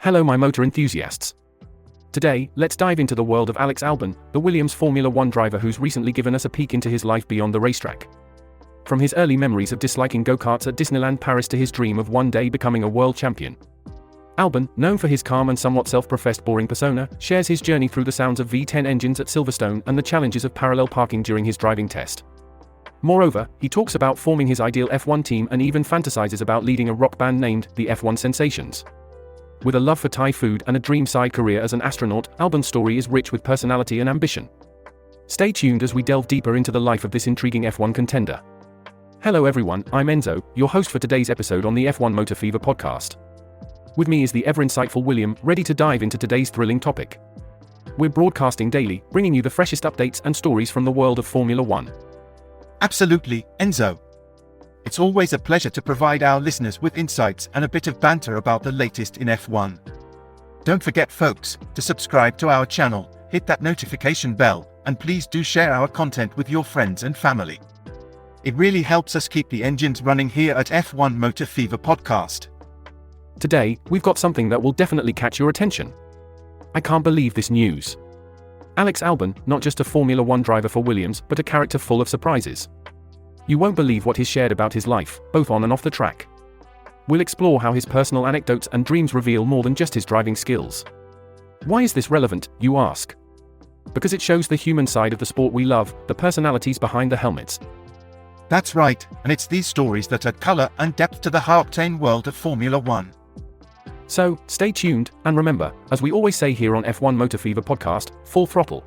Hello my motor enthusiasts. Today, let's dive into the world of Alex Albon, the Williams Formula One driver who's recently given us a peek into his life beyond the racetrack. From his early memories of disliking go-karts at Disneyland Paris to his dream of one day becoming a world champion. Albon, known for his calm and somewhat self-professed boring persona, shares his journey through the sounds of V10 engines at Silverstone and the challenges of parallel parking during his driving test. Moreover, he talks about forming his ideal F1 team and even fantasizes about leading a rock band named the F1 Sensations. With a love for Thai food and a dream side career as an astronaut, Albon's story is rich with personality and ambition. Stay tuned as we delve deeper into the life of this intriguing F1 contender. Hello everyone, I'm Enzo, your host for today's episode on the F1 Motor Fever podcast. With me is the ever-insightful William, ready to dive into today's thrilling topic. We're broadcasting daily, bringing you the freshest updates and stories from the world of Formula One. Absolutely, Enzo. It's always a pleasure to provide our listeners with insights and a bit of banter about the latest in F1. Don't forget folks, to subscribe to our channel, hit that notification bell, and please do share our content with your friends and family. It really helps us keep the engines running here at F1 Motor Fever Podcast. Today, we've got something that will definitely catch your attention. I can't believe this news. Alex Albon, not just a Formula One driver for Williams, but a character full of surprises. You won't believe what he's shared about his life, both on and off the track. We'll explore how his personal anecdotes and dreams reveal more than just his driving skills. Why is this relevant, you ask? Because it shows the human side of the sport we love, the personalities behind the helmets. That's right, and it's these stories that add color and depth to the high-octane world of Formula One. So, stay tuned, and remember, as we always say here on F1 Motor Fever Podcast, full throttle.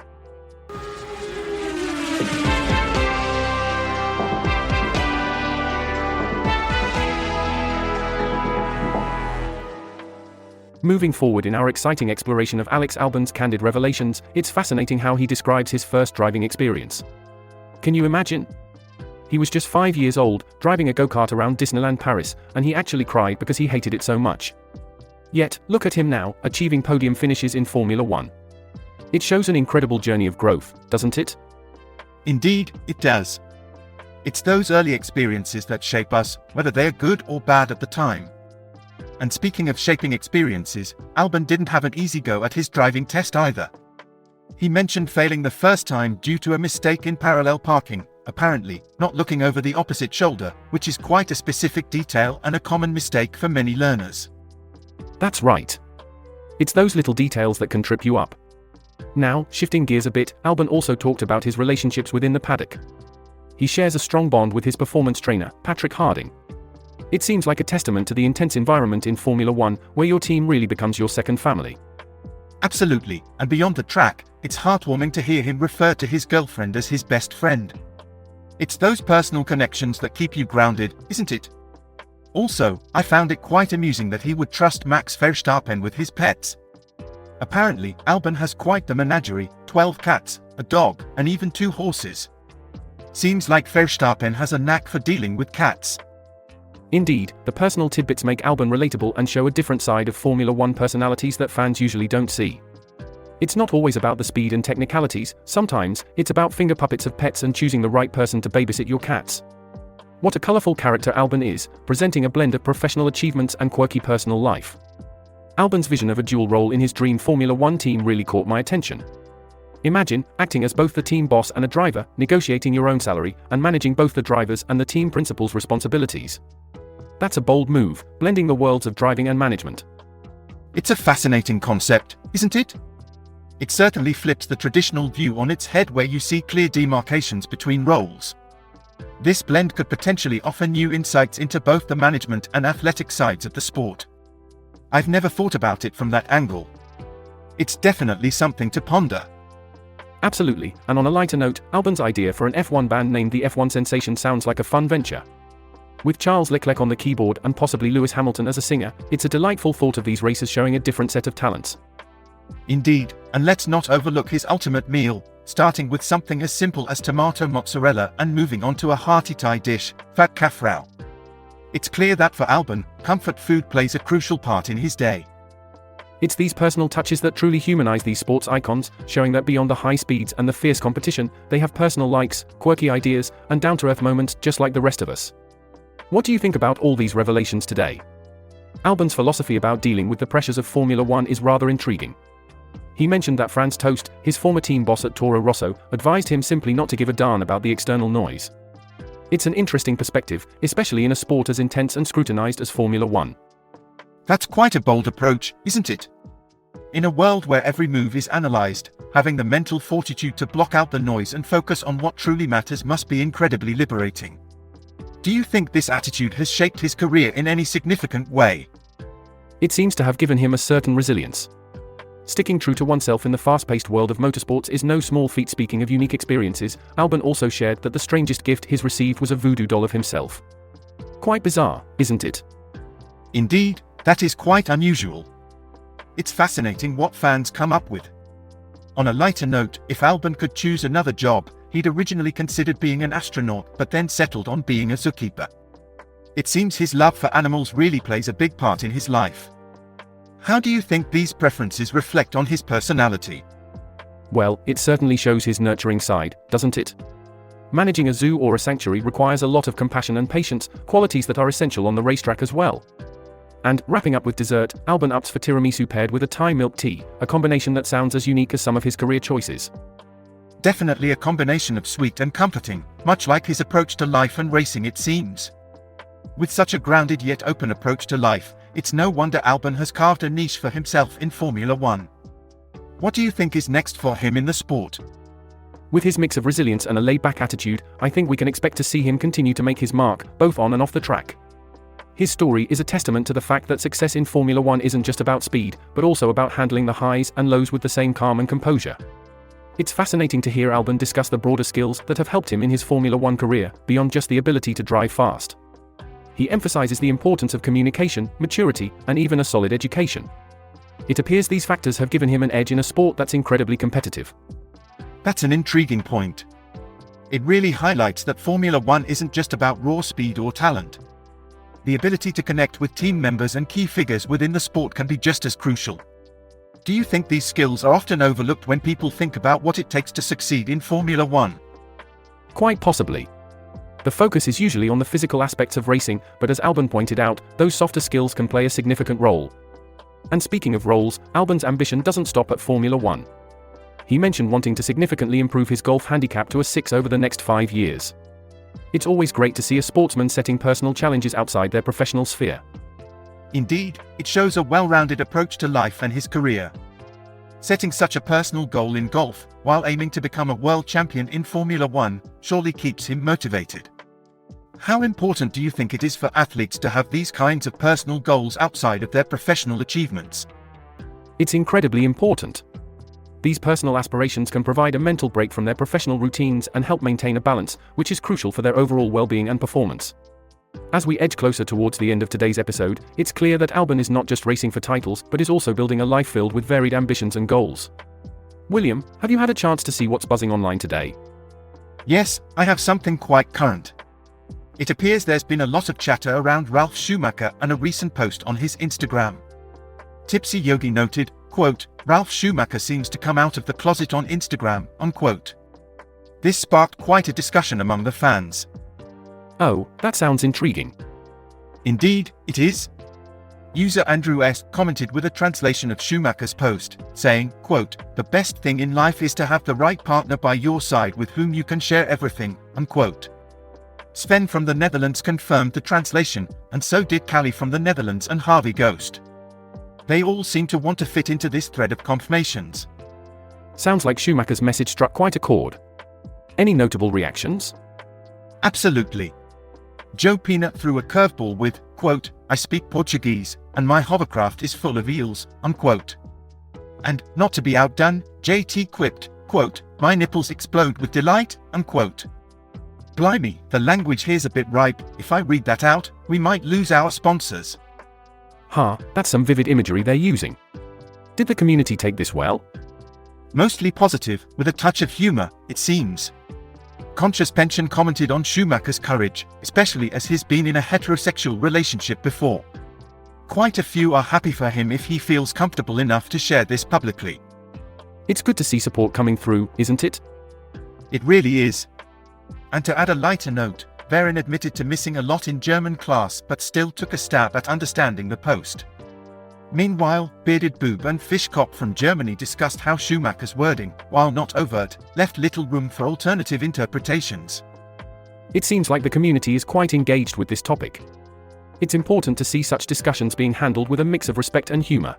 Moving forward in our exciting exploration of Alex Albon's candid revelations, it's fascinating how he describes his first driving experience. Can you imagine? He was just 5 years old, driving a go-kart around Disneyland Paris, and he actually cried because he hated it so much. Yet, look at him now, achieving podium finishes in Formula One. It shows an incredible journey of growth, doesn't it? Indeed, it does. It's those early experiences that shape us, whether they're good or bad at the time. And speaking of shaping experiences, Albon didn't have an easy go at his driving test either. He mentioned failing the first time due to a mistake in parallel parking, apparently, not looking over the opposite shoulder, which is quite a specific detail and a common mistake for many learners. That's right. It's those little details that can trip you up. Now, shifting gears a bit, Albon also talked about his relationships within the paddock. He shares a strong bond with his performance trainer, Patrick Harding. It seems like a testament to the intense environment in Formula One, where your team really becomes your second family. Absolutely, and beyond the track, it's heartwarming to hear him refer to his girlfriend as his best friend. It's those personal connections that keep you grounded, isn't it? Also, I found it quite amusing that he would trust Max Verstappen with his pets. Apparently, Albon has quite the menagerie, 12 cats, a dog, and even 2 horses. Seems like Verstappen has a knack for dealing with cats. Indeed, the personal tidbits make Albon relatable and show a different side of Formula One personalities that fans usually don't see. It's not always about the speed and technicalities, sometimes, it's about finger puppets of pets and choosing the right person to babysit your cats. What a colourful character Albon is, presenting a blend of professional achievements and quirky personal life. Albon's vision of a dual role in his dream Formula One team really caught my attention. Imagine, acting as both the team boss and a driver, negotiating your own salary, and managing both the drivers and the team principal's responsibilities. That's a bold move, blending the worlds of driving and management. It's a fascinating concept, isn't it? It certainly flips the traditional view on its head where you see clear demarcations between roles. This blend could potentially offer new insights into both the management and athletic sides of the sport. I've never thought about it from that angle. It's definitely something to ponder. Absolutely, and on a lighter note, Albon's idea for an F1 band named the F1 Sensation sounds like a fun venture. With Charles Leclerc on the keyboard and possibly Lewis Hamilton as a singer, it's a delightful thought of these racers showing a different set of talents. Indeed, and let's not overlook his ultimate meal, starting with something as simple as tomato mozzarella and moving on to a hearty Thai dish, fat kafrao. It's clear that for Albon, comfort food plays a crucial part in his day. It's these personal touches that truly humanize these sports icons, showing that beyond the high speeds and the fierce competition, they have personal likes, quirky ideas, and down-to-earth moments just like the rest of us. What do you think about all these revelations today? Albon's philosophy about dealing with the pressures of Formula One is rather intriguing. He mentioned that Franz Tost, his former team boss at Toro Rosso, advised him simply not to give a darn about the external noise. It's an interesting perspective, especially in a sport as intense and scrutinized as Formula One. That's quite a bold approach, isn't it? In a world where every move is analyzed, having the mental fortitude to block out the noise and focus on what truly matters must be incredibly liberating. Do you think this attitude has shaped his career in any significant way? It seems to have given him a certain resilience. Sticking true to oneself in the fast-paced world of motorsports is no small feat. Speaking of unique experiences, Albon also shared that the strangest gift he's received was a voodoo doll of himself. Quite bizarre, isn't it? Indeed, that is quite unusual. It's fascinating what fans come up with. On a lighter note, if Albon could choose another job, he'd originally considered being an astronaut but then settled on being a zookeeper. It seems his love for animals really plays a big part in his life. How do you think these preferences reflect on his personality? Well, it certainly shows his nurturing side, doesn't it? Managing a zoo or a sanctuary requires a lot of compassion and patience, qualities that are essential on the racetrack as well. And, wrapping up with dessert, Albon opts for tiramisu paired with a Thai milk tea, a combination that sounds as unique as some of his career choices. Definitely a combination of sweet and comforting, much like his approach to life and racing it seems. With such a grounded yet open approach to life, it's no wonder Albon has carved a niche for himself in Formula One. What do you think is next for him in the sport? With his mix of resilience and a laid-back attitude, I think we can expect to see him continue to make his mark, both on and off the track. His story is a testament to the fact that success in Formula One isn't just about speed, but also about handling the highs and lows with the same calm and composure. It's fascinating to hear Albon discuss the broader skills that have helped him in his Formula One career, beyond just the ability to drive fast. He emphasizes the importance of communication, maturity, and even a solid education. It appears these factors have given him an edge in a sport that's incredibly competitive. That's an intriguing point. It really highlights that Formula One isn't just about raw speed or talent. The ability to connect with team members and key figures within the sport can be just as crucial. Do you think these skills are often overlooked when people think about what it takes to succeed in Formula One? Quite possibly. The focus is usually on the physical aspects of racing, but as Albon pointed out, those softer skills can play a significant role. And speaking of roles, Albon's ambition doesn't stop at Formula One. He mentioned wanting to significantly improve his golf handicap to a 6 over the next 5 years. It's always great to see a sportsman setting personal challenges outside their professional sphere. Indeed, it shows a well-rounded approach to life and his career. Setting such a personal goal in golf, while aiming to become a world champion in Formula One, surely keeps him motivated. How important do you think it is for athletes to have these kinds of personal goals outside of their professional achievements? It's incredibly important. These personal aspirations can provide a mental break from their professional routines and help maintain a balance, which is crucial for their overall well-being and performance. As we edge closer towards the end of today's episode, it's clear that Albon is not just racing for titles, but is also building a life filled with varied ambitions and goals. William, have you had a chance to see what's buzzing online today? Yes, I have something quite current. It appears there's been a lot of chatter around Ralf Schumacher and a recent post on his Instagram. Tipsy Yogi noted, quote, "Ralf Schumacher seems to come out of the closet on Instagram," unquote. This sparked quite a discussion among the fans. Oh, that sounds intriguing. Indeed, it is. User Andrew S. commented with a translation of Schumacher's post, saying, quote, "The best thing in life is to have the right partner by your side with whom you can share everything," unquote. Sven from the Netherlands confirmed the translation, and so did Callie from the Netherlands and Harvey Ghost. They all seem to want to fit into this thread of confirmations. Sounds like Schumacher's message struck quite a chord. Any notable reactions? Absolutely. Joe Peanut threw a curveball with, quote, "I speak Portuguese, and my hovercraft is full of eels," unquote. And, not to be outdone, JT quipped, quote, "My nipples explode with delight," unquote. Blimey, the language here's a bit ripe. If I read that out, we might lose our sponsors. That's some vivid imagery they're using. Did the community take this well? Mostly positive, with a touch of humor, it seems. Conscious Pension commented on Schumacher's courage, especially as he's been in a heterosexual relationship before. Quite a few are happy for him if he feels comfortable enough to share this publicly. It's good to see support coming through, isn't it? It really is. And to add a lighter note, Varen admitted to missing a lot in German class but still took a stab at understanding the post. Meanwhile, Bearded Boob and Fishkop from Germany discussed how Schumacher's wording, while not overt, left little room for alternative interpretations. It seems like the community is quite engaged with this topic. It's important to see such discussions being handled with a mix of respect and humor.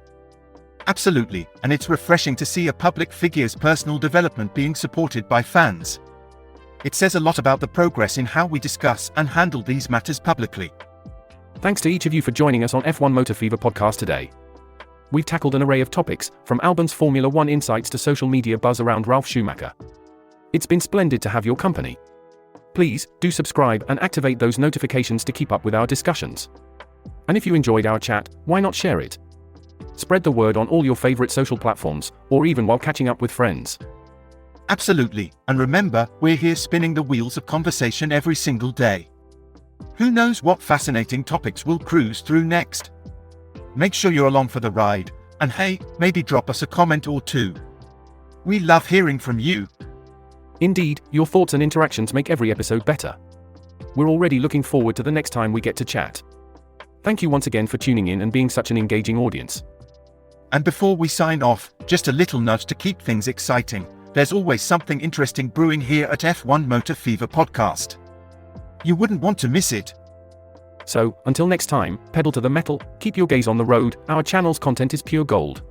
Absolutely, and it's refreshing to see a public figure's personal development being supported by fans. It says a lot about the progress in how we discuss and handle these matters publicly. Thanks to each of you for joining us on F1 Motor Fever podcast today. We've tackled an array of topics, from Albon's Formula One insights to social media buzz around Ralf Schumacher. It's been splendid to have your company. Please, do subscribe and activate those notifications to keep up with our discussions. And if you enjoyed our chat, why not share it? Spread the word on all your favorite social platforms, or even while catching up with friends. Absolutely, and remember, we're here spinning the wheels of conversation every single day. Who knows what fascinating topics we'll cruise through next? Make sure you're along for the ride, and hey, maybe drop us a comment or two. We love hearing from you. Indeed, your thoughts and interactions make every episode better. We're already looking forward to the next time we get to chat. Thank you once again for tuning in and being such an engaging audience. And before we sign off, just a little nudge to keep things exciting. There's always something interesting brewing here at F1 Motor Fever Podcast. You wouldn't want to miss it. So, until next time, pedal to the metal, keep your gaze on the road, our channel's content is pure gold.